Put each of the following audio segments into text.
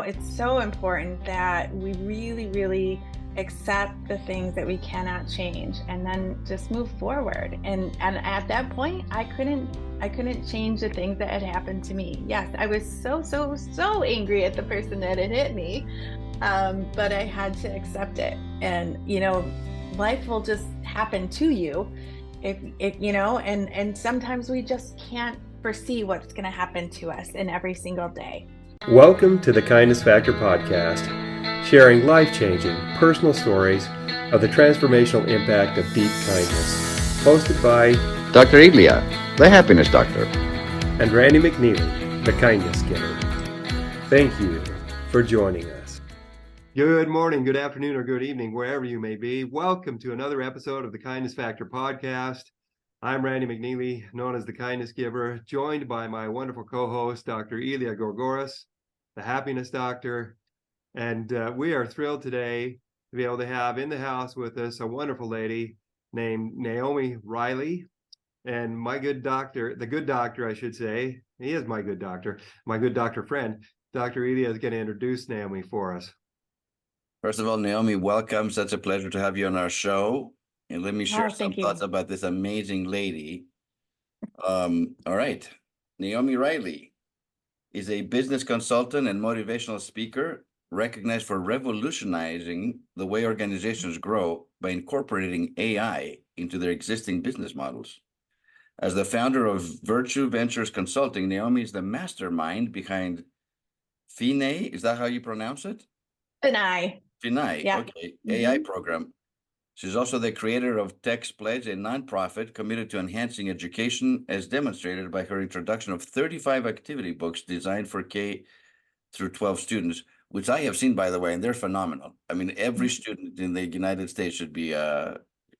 It's so important that we really, really accept the things that we cannot change and then just move forward. And at that point, I couldn't change the things that had happened to me. Yes, I was so angry at the person that had hit me. But I had to accept it. And life will just happen to you and sometimes we just can't foresee what's going to happen to us in every single day. Welcome to the Kindness Factor podcast, sharing life-changing personal stories of the transformational impact of deep kindness. Hosted by Dr. Elia, the happiness doctor. And Randy McNeely, the kindness giver. Thank you for joining us. Good morning, good afternoon, or good evening, wherever you may be. Welcome to another episode of the Kindness Factor podcast. I'm Randy McNeely, known as the kindness giver, joined by my wonderful co-host, Dr. Elia Gourgouris, the happiness doctor. And we are thrilled today to be able to have in the house with us a wonderful lady named Naomi Riley. And my good doctor, the good doctor, I should say, he is my good doctor friend, Dr. Elia is going to introduce Naomi for us. First of all, Naomi, welcome. Such a pleasure to have you on our show. And let me share some thoughts about this amazing lady. All right. Naomi Riley is a business consultant and motivational speaker recognized for revolutionizing the way organizations grow by incorporating AI into their existing business models. As the founder of Virtue Ventures Consulting, Naomi is the mastermind behind Finay. Is that how you pronounce it? Finay. Yeah. Okay. Mm-hmm. AI program. She's also the creator of Text Pledge, a nonprofit committed to enhancing education, as demonstrated by her introduction of 35 activity books designed for K through 12 students, which I have seen, by the way, and they're phenomenal. I mean, every student in the United States should be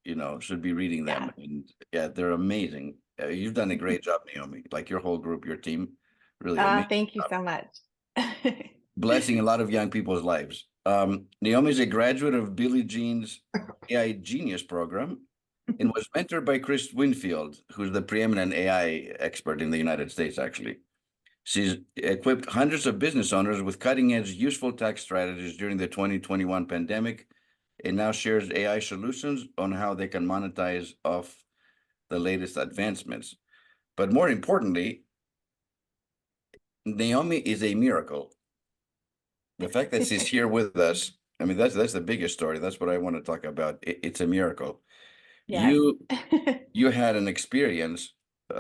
reading them. Yeah. And yeah, they're amazing. You've done a great job, Naomi. Like your whole group, your team, really amazing. Thank you so much. Blessing a lot of young people's lives. Naomi is a graduate of Billie Jean's AI Genius program and was mentored by Chris Winfield, who's the preeminent AI expert in the United States, actually. She's equipped hundreds of business owners with cutting-edge useful tax strategies during the 2021 pandemic and now shares AI solutions on how they can monetize off the latest advancements. But more importantly, Naomi is a miracle. The fact that she's here with us, I mean, that's the biggest story. That's what I want to talk about. It's a miracle. Yes. You had an experience that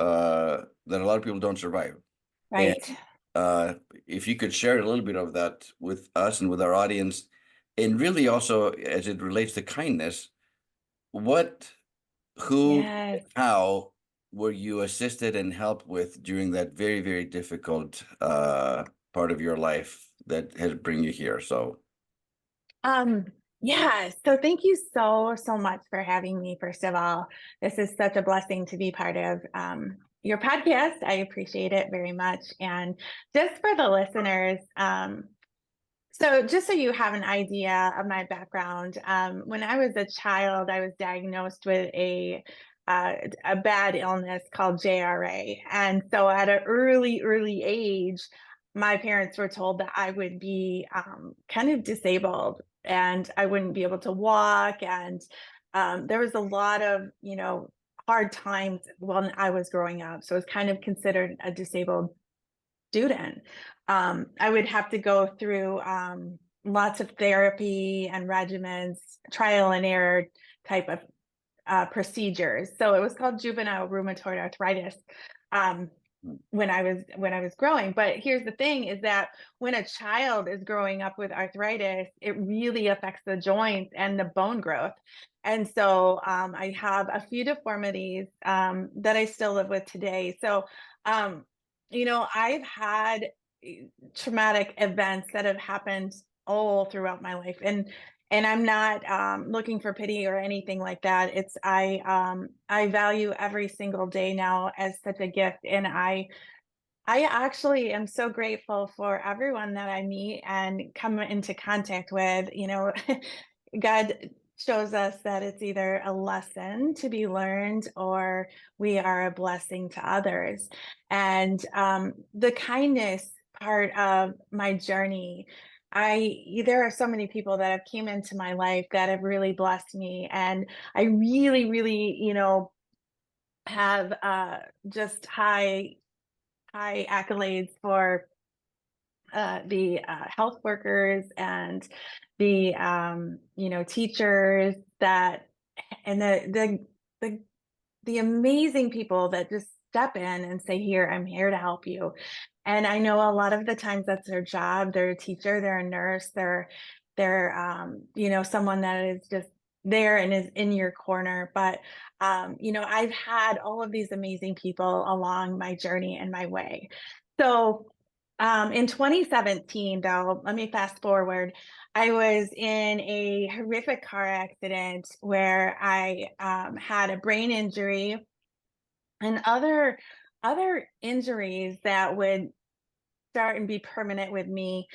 a lot of people don't survive. Right. And if you could share a little bit of that with us and with our audience, and really also as it relates to kindness, how were you assisted and helped with during that very, very difficult part of your life that has bring you here? So yeah, so thank you so much for having me. First of all, this is such a blessing to be part of your podcast. I appreciate it very much. And just for the listeners, so just so you have an idea of my background, when I was a child, I was diagnosed with a bad illness called JRA. And so at an early age, my parents were told that I would be kind of disabled and I wouldn't be able to walk. And there was a lot of, hard times when I was growing up. So it was kind of considered a disabled student. I would have to go through lots of therapy and regimens, trial and error type of procedures. So it was called juvenile rheumatoid arthritis when I was growing. But here's the thing is that when a child is growing up with arthritis, it really affects the joints and the bone growth. And so I have a few deformities that I still live with today. So I've had traumatic events that have happened all throughout my life, and I'm not looking for pity or anything like that. It's I value every single day now as such a gift, and I actually am so grateful for everyone that I meet and come into contact with. God shows us that it's either a lesson to be learned or we are a blessing to others. And the kindness part of my journey. There are so many people that have came into my life that have really blessed me, and I really, really, have just high accolades for the health workers and the teachers and the amazing people that just step in and say, here, I'm here to help you. And I know a lot of the times that's their job. They're a teacher, they're a nurse, they're someone that is just there and is in your corner. But I've had all of these amazing people along my journey and my way. So in 2017, though, let me fast forward. I was in a horrific car accident where I had a brain injury and other injuries that would start and be permanent with me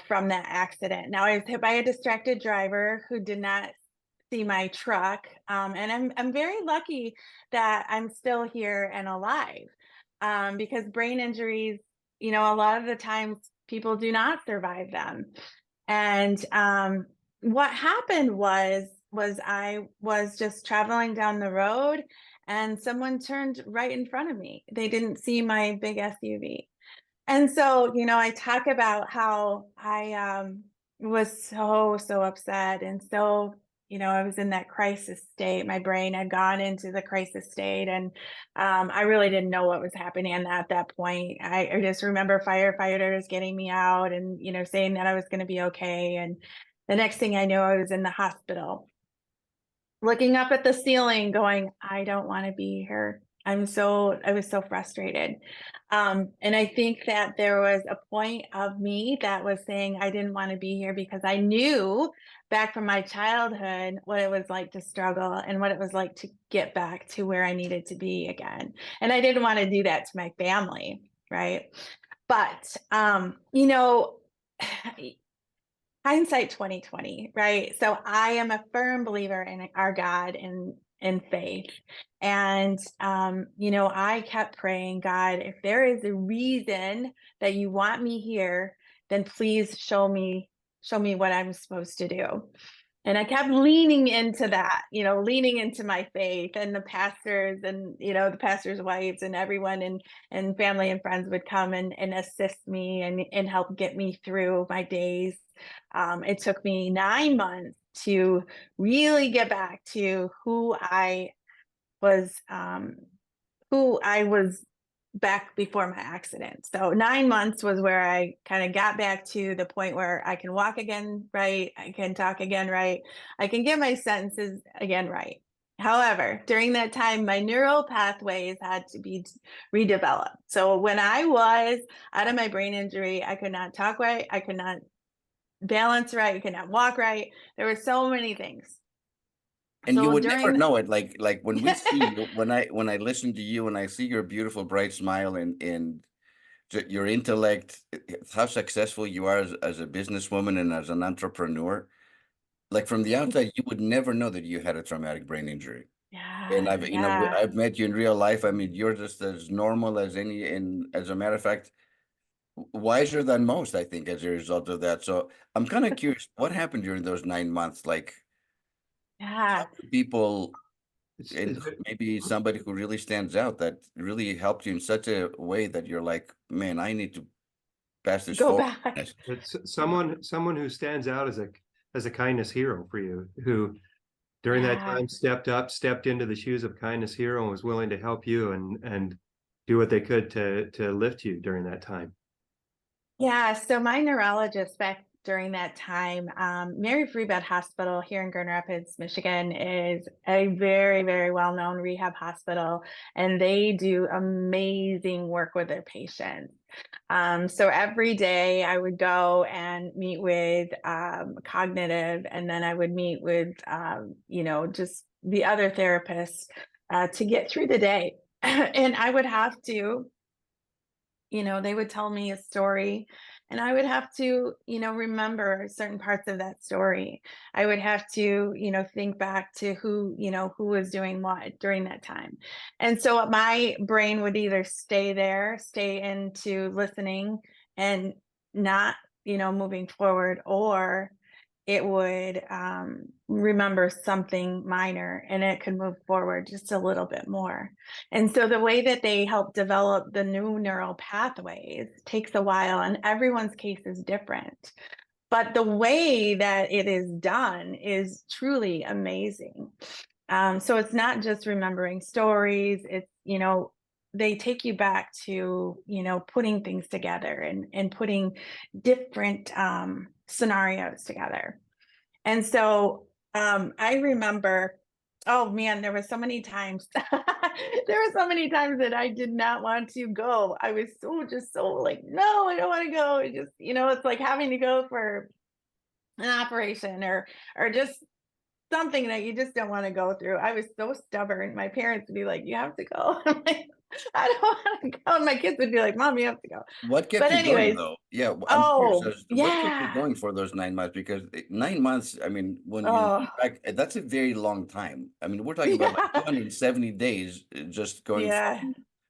from that accident. Now, I was hit by a distracted driver who did not see my truck, and I'm very lucky that I'm still here and alive, because brain injuries, a lot of the times people do not survive them. And what happened was I was just traveling down the road and someone turned right in front of me. They didn't see my big SUV. And so, I talk about how I was so upset. And so, I was in that crisis state. My brain had gone into the crisis state. And I really didn't know what was happening at that point. I just remember firefighters getting me out and, saying that I was going to be okay. And the next thing I knew, I was in the hospital, looking up at the ceiling going, I don't want to be here. I was so frustrated. And I think that there was a point of me that was saying I didn't want to be here because I knew back from my childhood what it was like to struggle and what it was like to get back to where I needed to be again. And I didn't want to do that to my family, right? But, hindsight 2020, right? So I am a firm believer in our God and in faith. And, I kept praying, God, if there is a reason that you want me here, then please show me what I'm supposed to do. And I kept leaning into that, leaning into my faith, and the pastors and, the pastors' wives and everyone and family and friends would come and assist me and help get me through my days. It took me 9 months to really get back to who I was back before my accident. So 9 months was where I kind of got back to the point where I can walk again right, I can talk again right, I can get my sentences again right. However, during that time, my neural pathways had to be redeveloped. So when I was out of my brain injury, I could not talk right, I could not balance right, I could not walk right. There were so many things. And so you would never know it. Like when we see you, when I listen to you and I see your beautiful bright smile and your intellect, how successful you are as a businesswoman and as an entrepreneur, like from the outside, you would never know that you had a traumatic brain injury. Yeah. And I've met you in real life. I mean, you're just as normal as any, and as a matter of fact, wiser than most, I think, as a result of that. So I'm kind of curious, what happened during those 9 months? Like, yeah, people, and maybe somebody who really stands out that really helped you in such a way that you're like, man, I need to pass this forward. It's someone who stands out as a kindness hero for you, who during that time stepped into the shoes of a kindness hero and was willing to help you and do what they could to lift you during that time. Yeah, so my neurologist back during that time, Mary Free Bed Hospital here in Grand Rapids, Michigan, is a very, very well-known rehab hospital, and they do amazing work with their patients. So every day I would go and meet with cognitive, and then I would meet with, just the other therapists to get through the day. And I would have to, they would tell me a story and I would have to, remember certain parts of that story. I would have to, think back to who was doing what during that time. And so my brain would either stay into listening and not, moving forward, or it would remember something minor and it could move forward just a little bit more. And so the way that they help develop the new neural pathways takes a while, and everyone's case is different. But the way that it is done is truly amazing. So it's not just remembering stories. It's, they take you back to, putting things together and putting different scenarios together. And so I remember, oh man, there were so many times that I did not want to go. I was so like, no, I don't want to go. It just, it's like having to go for an operation or just something that you just don't want to go through. I was so stubborn. My parents would be like, you have to go. I'm like, I don't want to go. And my kids would be like, Mom, you have to go. What kept you going though? Yeah, I'm curious. Yeah. What kept you going for those 9 months? Because 9 months, I mean, when you look back, that's a very long time. I mean, we're talking about like 270 days just going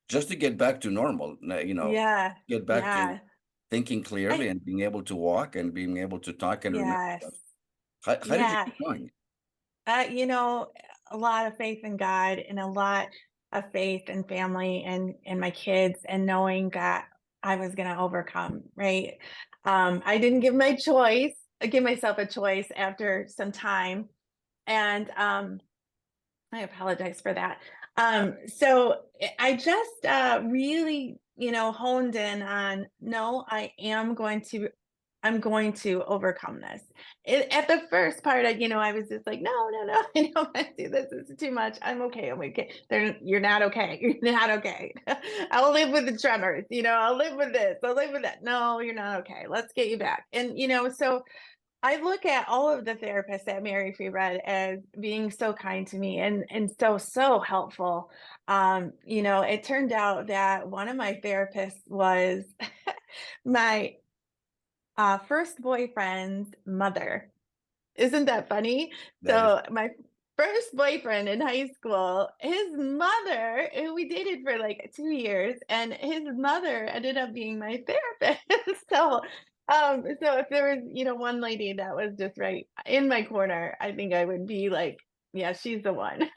just to get back to normal, get back to thinking clearly and being able to walk and being able to talk and remember stuff. How did you keep going? A lot of faith in God and a lot of faith in family and my kids, and knowing that I was going to overcome, right? I didn't give myself a choice after some time. And I apologize for that. So I just really, honed in on, no, I'm going to overcome this. At the first part, I was just like, no, I don't want to do this. It's too much. I'm okay. You're not okay. You're not okay. I'll live with the tremors. I'll live with this. I'll live with that. No, you're not okay. Let's get you back. And, so I look at all of the therapists at Mary Free Red as being so kind to me and so helpful. It turned out that one of my therapists was my first boyfriend's mother. Isn't that funny? My first boyfriend in high school, his mother, we dated for like 2 years, and his mother ended up being my therapist. So if there was, one lady that was just right in my corner, I think I would be like, yeah, she's the one.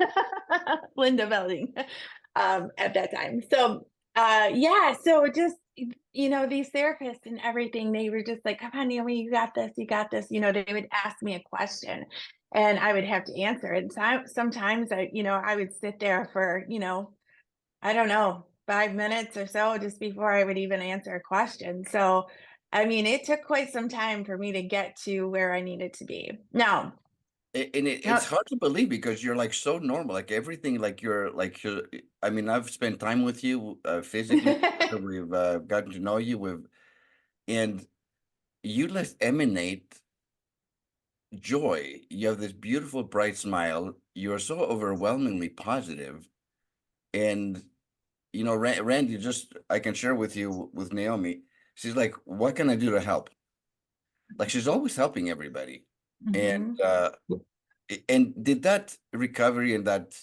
Linda Belding at that time. So so just, these therapists and everything, they were just like, come on, Naomi, you got this. They would ask me a question and I would have to answer it. And sometimes I would sit there for, I don't know, 5 minutes or so just before I would even answer a question. So, I mean, it took quite some time for me to get to where I needed to be. Now, it's hard to believe because you're like so normal, like everything, I mean, I've spent time with you physically. We've gotten to know you and you just emanate joy. You have this beautiful, bright smile. You're so overwhelmingly positive. And, Randy, I can share with you with Naomi. She's like, what can I do to help? Like, she's always helping everybody. Mm-hmm. And did that recovery and that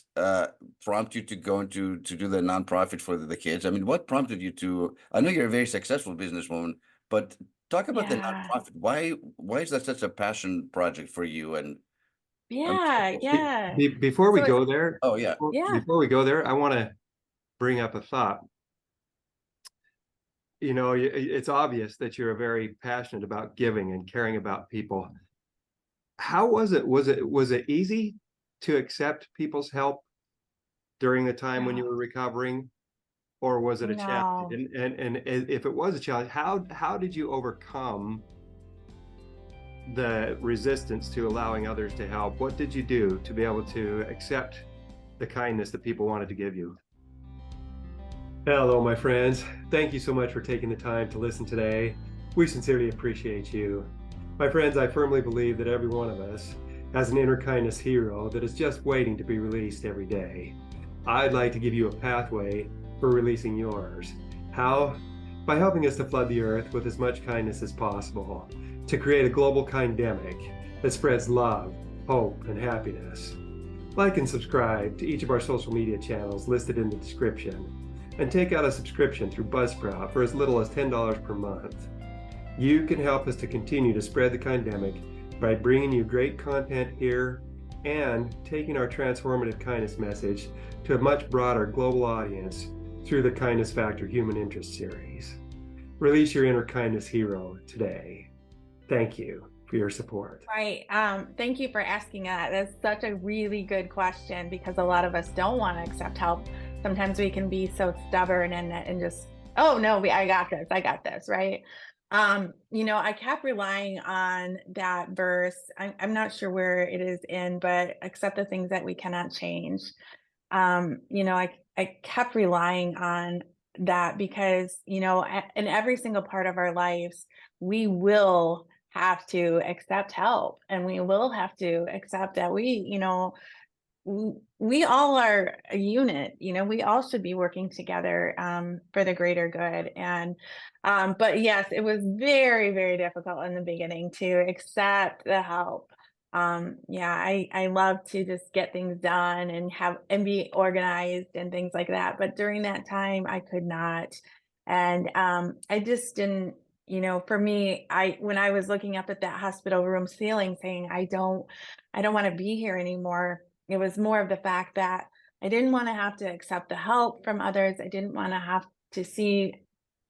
prompt you to go into to do the nonprofit for the kids? I mean, what prompted you to? I know you're a very successful businesswoman, but talk about the nonprofit. Why is that such a passion project for you? And Before we go there, before we go there, I want to bring up a thought. It's obvious that you're very passionate about giving and caring about people. How was it? Was it easy to accept people's help during the time when you were recovering, or was it a challenge? And if it was a challenge, how did you overcome the resistance to allowing others to help? What did you do to be able to accept the kindness that people wanted to give you? Hello, my friends. Thank you so much for taking the time to listen today. We sincerely appreciate you. My friends, I firmly believe that every one of us has an inner kindness hero that is just waiting to be released every day. I'd like to give you a pathway for releasing yours. How? By helping us to flood the earth with as much kindness as possible, to create a global kindemic that spreads love, hope, and happiness. Like and subscribe to each of our social media channels listed in the description, and take out a subscription through Buzzsprout for as little as $10 per month. You can help us to continue to spread the kindemic by bringing you great content here and taking our transformative kindness message to a much broader global audience through the Kindness Factor Human Interest series. Release your inner kindness hero today. Thank you for your support. Right. Thank you for asking that. That's such a really good question, because a lot of us don't want to accept help. Sometimes we can be so stubborn and just, oh no, I got this, right? I kept relying on that verse. I'm not sure where it is in, but accept the things that we cannot change. I kept relying on that because, in every single part of our lives, we will have to accept help, and we will have to accept that we all are a unit. We all should be working together for the greater good. And but yes, it was very, very difficult in the beginning to accept the help. I love to just get things done and be organized and things like that, but during that time I could not. And I just didn't, for me, when I was looking up at that hospital room ceiling saying I don't want to be here anymore, it was more of the fact that I didn't want to have to accept the help from others. I didn't want to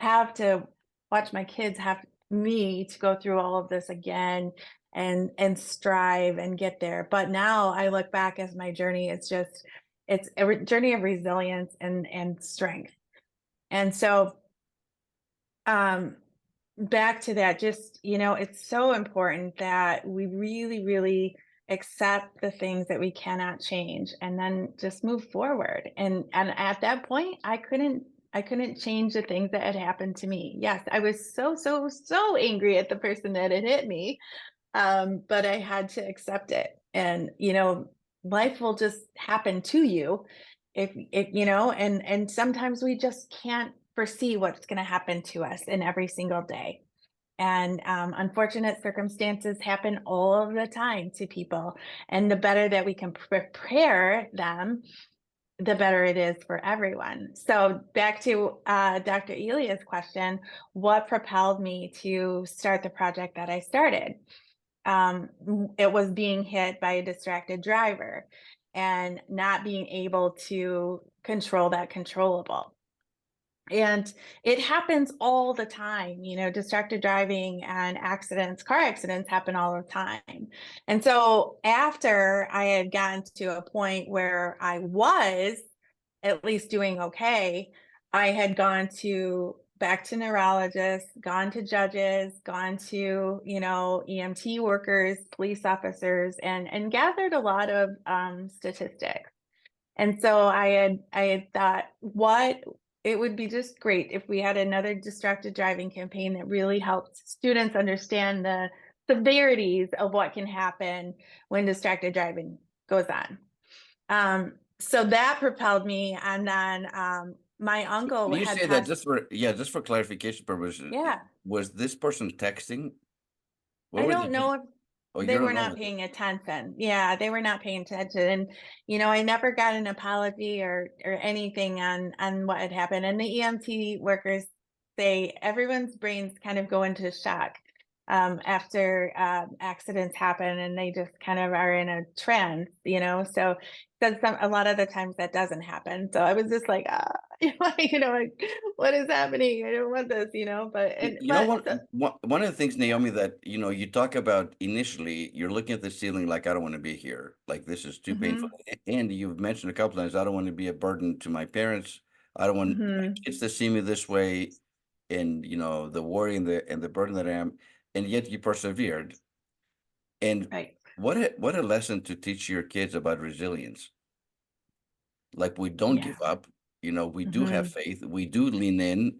have to watch my kids have me to go through all of this again and strive and get there. But now I look back as my journey, it's a journey of resilience and strength. And so back to that, just, it's so important that we really, really accept the things that we cannot change and then just move forward. And at that point, I couldn't change the things that had happened to me. Yes, I was so angry at the person that had hit me. But I had to accept it. And, life will just happen to you and sometimes we just can't foresee what's going to happen to us in every single day. And unfortunate circumstances happen all of the time to people. And the better that we can prepare them, the better it is for everyone. So back to Dr. Elia's question, what propelled me to start the project that I started? It was being hit by a distracted driver and not being able to control that controllable. And it happens all the time, distracted driving and car accidents happen all the time. And so after I had gotten to a point where I was at least doing okay, I had gone back to neurologists, gone to judges, gone to, EMT workers, police officers, and gathered a lot of statistics. And so I had thought, it would be just great if we had another distracted driving campaign that really helped students understand the severities of what can happen when distracted driving goes on. So that propelled me. And then my uncle Can you had say that just for clarification purposes? Yeah. Was this person texting? I don't know if they were not paying attention. Yeah, they were not paying attention. And, I never got an apology or anything on what had happened. And the EMT workers say everyone's brains kind of go into shock after accidents happen, and they just kind of are in a trance, so a lot of the times that doesn't happen. So I was just like, what is happening? I don't want this, one of the things, Naomi, that you talk about initially, you're looking at the ceiling like, I don't want to be here, like this is too painful. And you've mentioned a couple times, I don't want to be a burden to my parents. I don't want my kids to see me this way, and the worry and the burden that I am. And yet you persevered. And right. What a lesson to teach your kids about resilience. Like, we don't give up, we do have faith, we do lean in,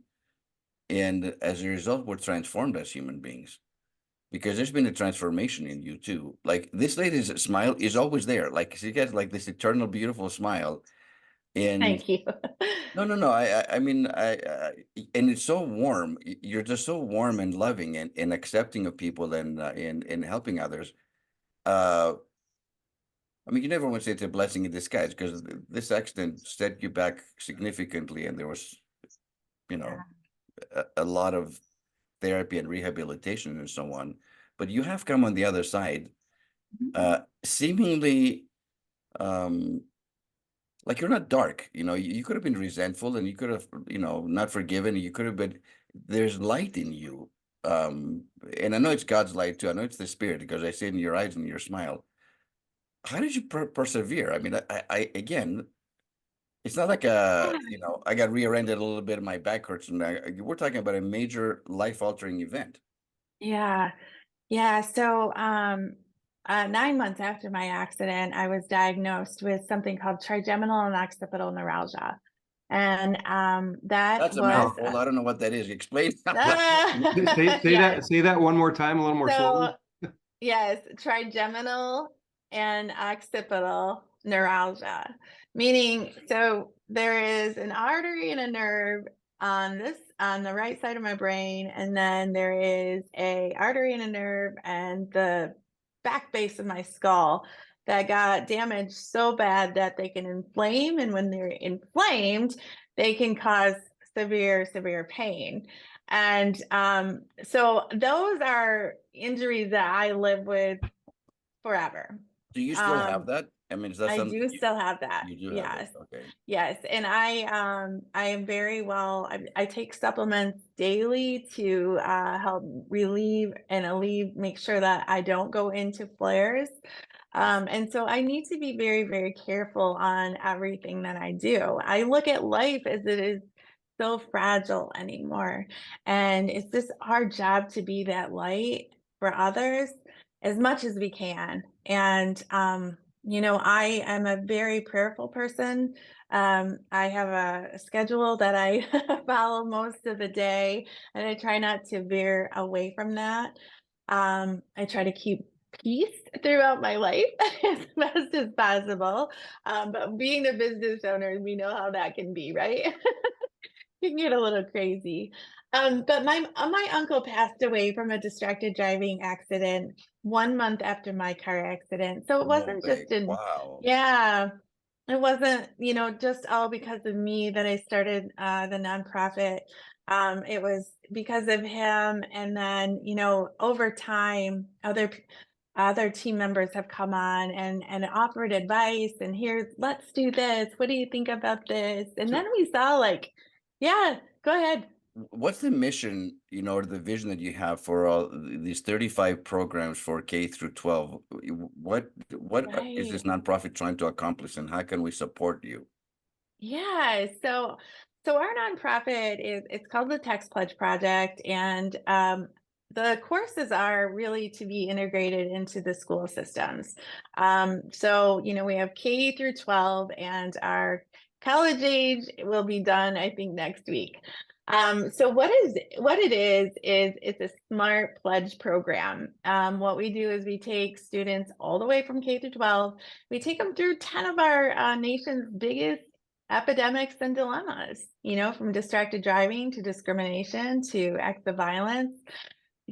and as a result, we're transformed as human beings, because there's been a transformation in you too. Like, this lady's smile is always there. Like, she gets like this eternal, beautiful smile. And thank you. No. I mean, and it's so warm. You're just so warm and loving and accepting of people and helping others. I mean, you never want to say it's a blessing in disguise, because this accident set you back significantly, and there was, a lot of therapy and rehabilitation and so on, but you have come on the other side, seemingly like you're not dark. You could have been resentful, and you could have, not forgiven. You could have been. There's light in you, and I know it's God's light too. I know it's the Spirit, because I see it in your eyes and your smile. How did you persevere? I mean, I again, it's not like I got rear-ended a little bit, and my back hurts, and we're talking about a major life-altering event. Yeah. So 9 months after my accident, I was diagnosed with something called trigeminal and occipital neuralgia. And That's a mouthful. I don't know what that is. Explain. Say that one more time, a little more slowly. Yes, trigeminal and occipital neuralgia, meaning, so there is an artery and a nerve on the right side of my brain, and then there is a artery and a nerve and the back base of my skull that got damaged so bad that they can inflame, and when they're inflamed, they can cause severe pain. And so those are injuries that I live with forever. Do you still have that? I mean, is that something? I do still have that. You do Yes. have it. Okay. Yes. And I am very well, I take supplements daily to help relieve and make sure that I don't go into flares. And so I need to be very, very careful on everything that I do. I look at life as it is so fragile anymore. And it's just our job to be that light for others as much as we can. And, I am a very prayerful person. I have a schedule that I follow most of the day, and I try not to veer away from that. I try to keep peace throughout my life as best as possible. But being a business owner, we know how that can be, right? You can get a little crazy. But my uncle passed away from a distracted driving accident 1 month after my car accident. So it wasn't just wow. Yeah, it wasn't, just all because of me that I started the nonprofit. It was because of him. And then, over time, other team members have come on and offered advice, and let's do this. What do you think about this? And then we saw yeah, go ahead. What's the mission, or the vision that you have for all these 35 programs for K through 12? What is this nonprofit trying to accomplish, and how can we support you? Yeah, so our nonprofit it's called the Text Pledge Project, and the courses are really to be integrated into the school systems. So we have K through 12, and our college age will be done, I think, next week. So what it is it's a smart pledge program. What we do is we take students all the way from K through 12. We take them through 10 of our nation's biggest epidemics and dilemmas, from distracted driving to discrimination to acts of violence,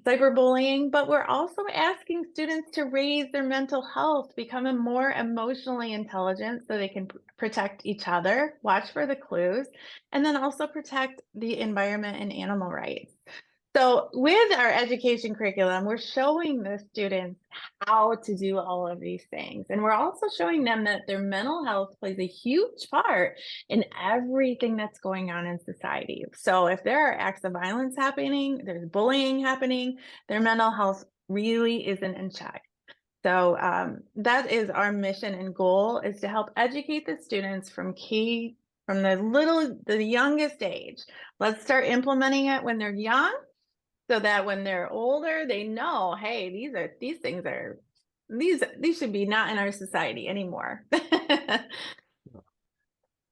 cyberbullying. But we're also asking students to raise their mental health, become more emotionally intelligent so they can protect each other, watch for the clues, and then also protect the environment and animal rights. So with our education curriculum, we're showing the students how to do all of these things. And we're also showing them that their mental health plays a huge part in everything that's going on in society. So if there are acts of violence happening, there's bullying happening, their mental health really isn't in check. So that is our mission and goal, is to help educate the students from the youngest age. Let's start implementing it when they're young, so that when they're older, they know, hey, these should be not in our society anymore.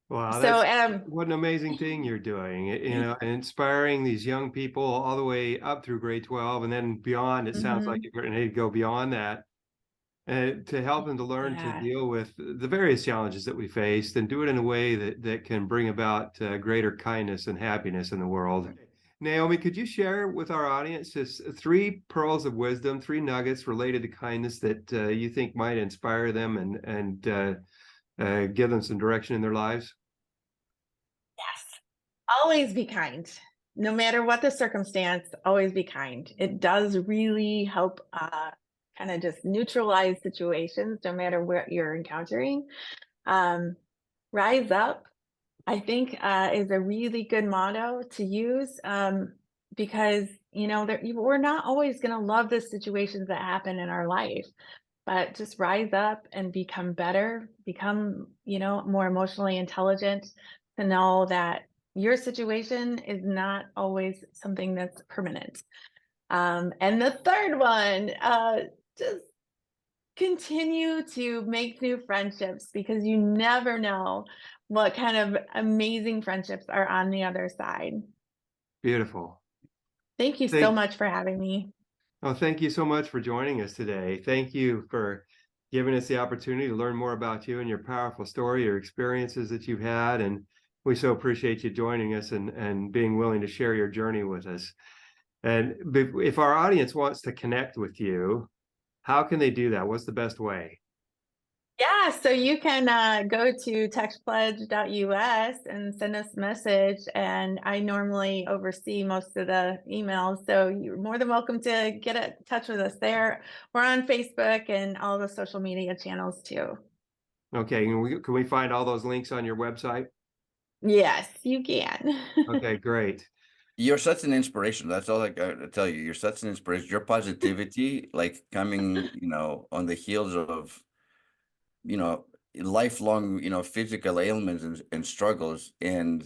Wow, that's what an amazing thing you're doing, and inspiring these young people all the way up through grade 12 and then beyond. It sounds like you're going to go beyond that, to help them to learn to deal with the various challenges that we faced, and do it in a way that can bring about greater kindness and happiness in the world. Naomi, could you share with our audience just 3 pearls of wisdom, 3 nuggets related to kindness that you think might inspire them and give them some direction in their lives? Yes. Always be kind. no matter what the circumstance, always be kind. It does really help kind of just neutralize situations, no matter what you're encountering. Rise up, I think, is a really good motto to use, because, we're not always going to love the situations that happen in our life, but just rise up and become better, become, more emotionally intelligent, to know that your situation is not always something that's permanent. And the third one, just continue to make new friendships, because you never know what kind of amazing friendships are on the other side. Beautiful. Thank you so much for having me. Oh, thank you so much for joining us today. Thank you for giving us the opportunity to learn more about you and your powerful story, your experiences that you've had. And we so appreciate you joining us and being willing to share your journey with us. And if our audience wants to connect with you, how can they do that? What's the best way? Yeah, so you can go to textpledge.us and send us a message. And I normally oversee most of the emails, so you're more than welcome to get in touch with us there. We're on Facebook and all the social media channels too. Okay, can we find all those links on your website? Yes, you can. Okay, great. You're such an inspiration. That's all I gotta tell you. You're such an inspiration. Your positivity, like coming, on the heels of, lifelong, physical ailments and struggles. And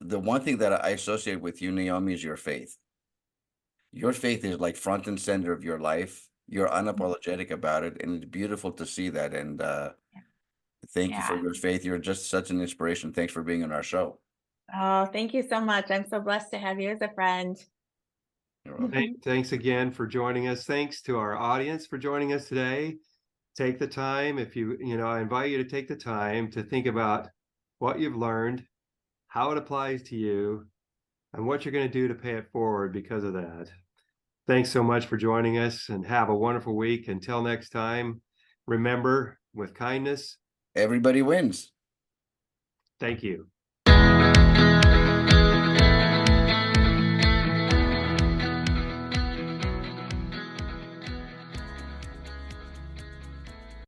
the one thing that I associate with you, Naomi, is your faith. Your faith is like front and center of your life. You're unapologetic about it, and it's beautiful to see that. And thank you for your faith. You're just such an inspiration. Thanks for being on our show. Oh, thank you so much. I'm so blessed to have you as a friend. Thanks again for joining us. Thanks to our audience for joining us today. Take the time, I invite you to take the time to think about what you've learned, how it applies to you, and what you're going to do to pay it forward because of that. Thanks so much for joining us, and have a wonderful week. Until next time, remember, with kindness, everybody wins. Thank you.